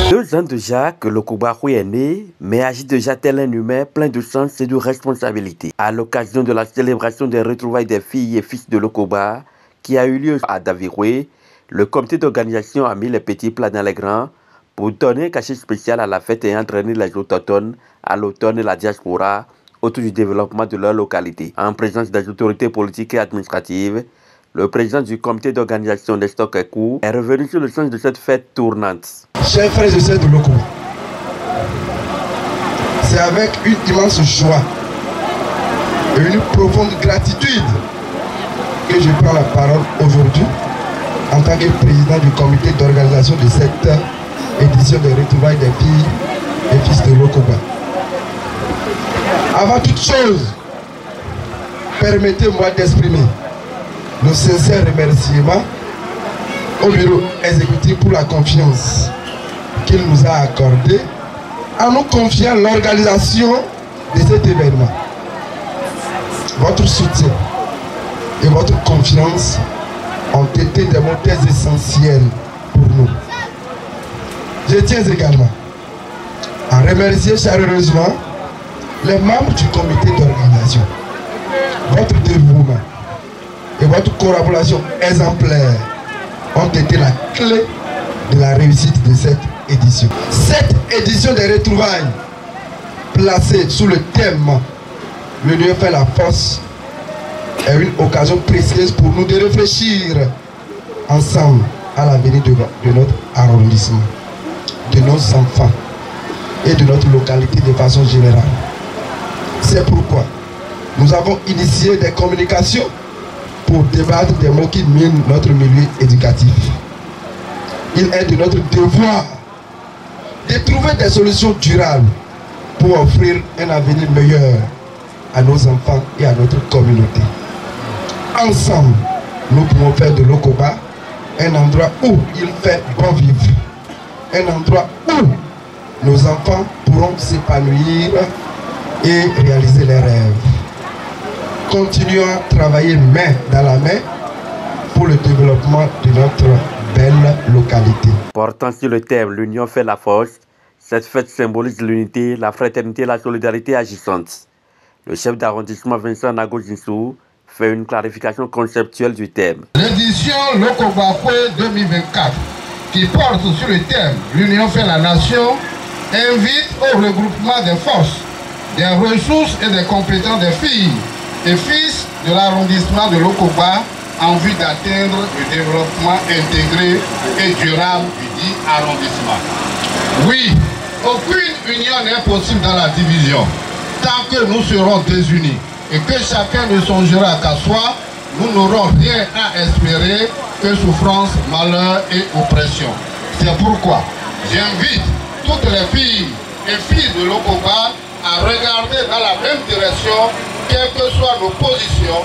2 ans déjà que Lokobahoui est né, mais agit déjà tel un humain plein de sens et de responsabilité. À l'occasion de la célébration des retrouvailles des filles et fils de Lokoba, qui a eu lieu à Daviroué, le comité d'organisation a mis les petits plats dans les grands pour donner un cachet spécial à la fête et entraîner les autochtones à l'automne et la diaspora autour du développement de leur localité. En présence des autorités politiques et administratives, le président du comité d'organisation Nestor Kekou est revenu sur le sens de cette fête tournante. Chers frères et sœurs de Lokoba, c'est avec une immense joie et une profonde gratitude que je prends la parole aujourd'hui en tant que président du comité d'organisation de cette édition des retrouvailles des filles et fils de Lokoba. Avant toute chose, permettez-moi d'exprimer nos sincères remerciements au bureau exécutif pour la confiance qu'il nous a accordée en nous confiant l'organisation de cet événement. Votre soutien et votre confiance ont été des mots très essentiels pour nous. Je tiens également à remercier chaleureusement les membres du comité d'organisation. Votre dévouement et votre collaboration exemplaire ont été la clé de la réussite de cette édition. Cette édition des retrouvailles, placée sous le thème « L'union fait la force », est une occasion précieuse pour nous de réfléchir ensemble à l'avenir de notre arrondissement, de nos enfants et de notre localité de façon générale. C'est pourquoi nous avons initié des communications pour débattre des mots qui minent notre milieu éducatif. Il est de notre devoir de trouver des solutions durables pour offrir un avenir meilleur à nos enfants et à notre communauté. Ensemble, nous pouvons faire de Lokoba un endroit où il fait bon vivre, un endroit où nos enfants pourront s'épanouir et réaliser leurs rêves. Continuons à travailler main dans la main pour le développement de notre belle localité. Portant sur le thème « L'union fait la force », cette fête symbolise l'unité, la fraternité et la solidarité agissante. Le chef d'arrondissement Vincent Nago-Zinsou fait une clarification conceptuelle du thème. L'édition Lokobahoui 2024, qui porte sur le thème « L'union fait la nation », invite au regroupement des forces, des ressources et des compétences des filles et fils de l'arrondissement de Lokoba en vue d'atteindre le développement intégré et durable du dit arrondissement. Oui, aucune union n'est possible dans la division. Tant que nous serons désunis et que chacun ne songera qu'à soi, nous n'aurons rien à espérer que souffrance, malheur et oppression. C'est pourquoi j'invite toutes les filles et fils de Lokoba à regarder dans la même direction, quelles que soient nos positions,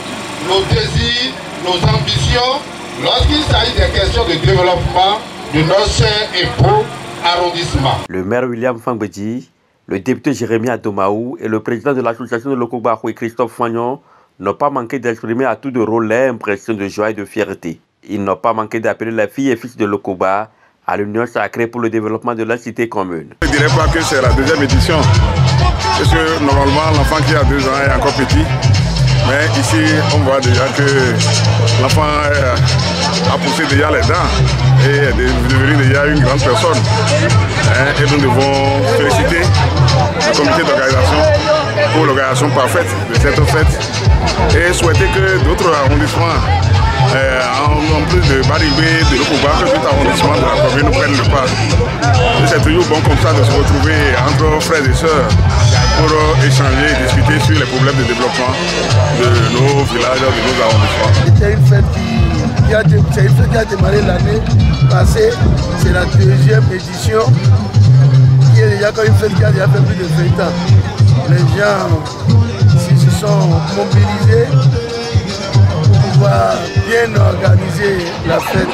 nos désirs, nos ambitions, lorsqu'il s'agit des questions de développement de notre cher et beau arrondissement. Le maire William Fangbedi, le député Jérémy Adomaou et le président de l'association de Lokobahoui Christophe Fagnon n'ont pas manqué d'exprimer à tout de rôle leur impression de joie et de fierté. Ils n'ont pas manqué d'appeler les filles et fils de Lokoba à l'union sacrée pour le développement de la cité commune. Je ne dirais pas que c'est la deuxième édition, parce que normalement l'enfant qui a 2 ans est encore petit, mais ici on voit déjà que l'enfant a poussé déjà les dents et est devenu déjà une grande personne. Et nous devons féliciter le comité d'organisation pour l'organisation parfaite de cette fête et souhaiter que d'autres arrondissements, en plus de Baribé, de Lokoba, que tout arrondissement de la commune prenne le pas. C'est toujours bon comme ça de se retrouver entre frères et sœurs pour échanger et discuter sur les problèmes de développement de nos villages, de nos arrondissements. C'était une fête qui a démarré l'année passée, c'est la 2e édition, qui est déjà comme une fête qui a déjà fait plus de 20 ans. Les gens ici se sont mobilisés pour d'avoir bien organisé la fête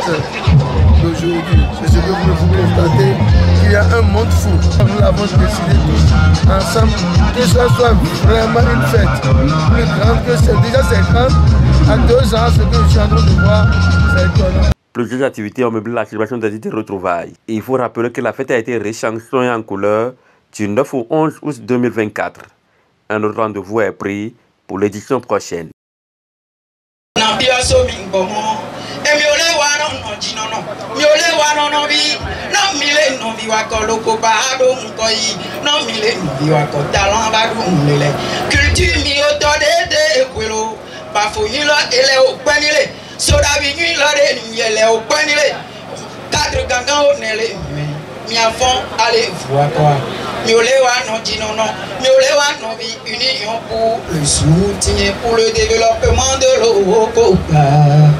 d'aujourd'hui. C'est ce que vous constatez, qu'il y a un monde fou. Nous l'avons décidé tous ensemble que ça soit vraiment une fête plus grande que c'est. Déjà c'est grand, à 2 ans, ce que je suis en train de voir, c'est étonnant. Plusieurs activités ont meublé la célébration des retrouvailles. Il faut rappeler que la fête a été réchansonnée en couleur du 9 au 11 août 2024. Un autre rendez-vous est pris pour l'édition prochaine. Union pour le soutien, pour le développement de l'Okoba.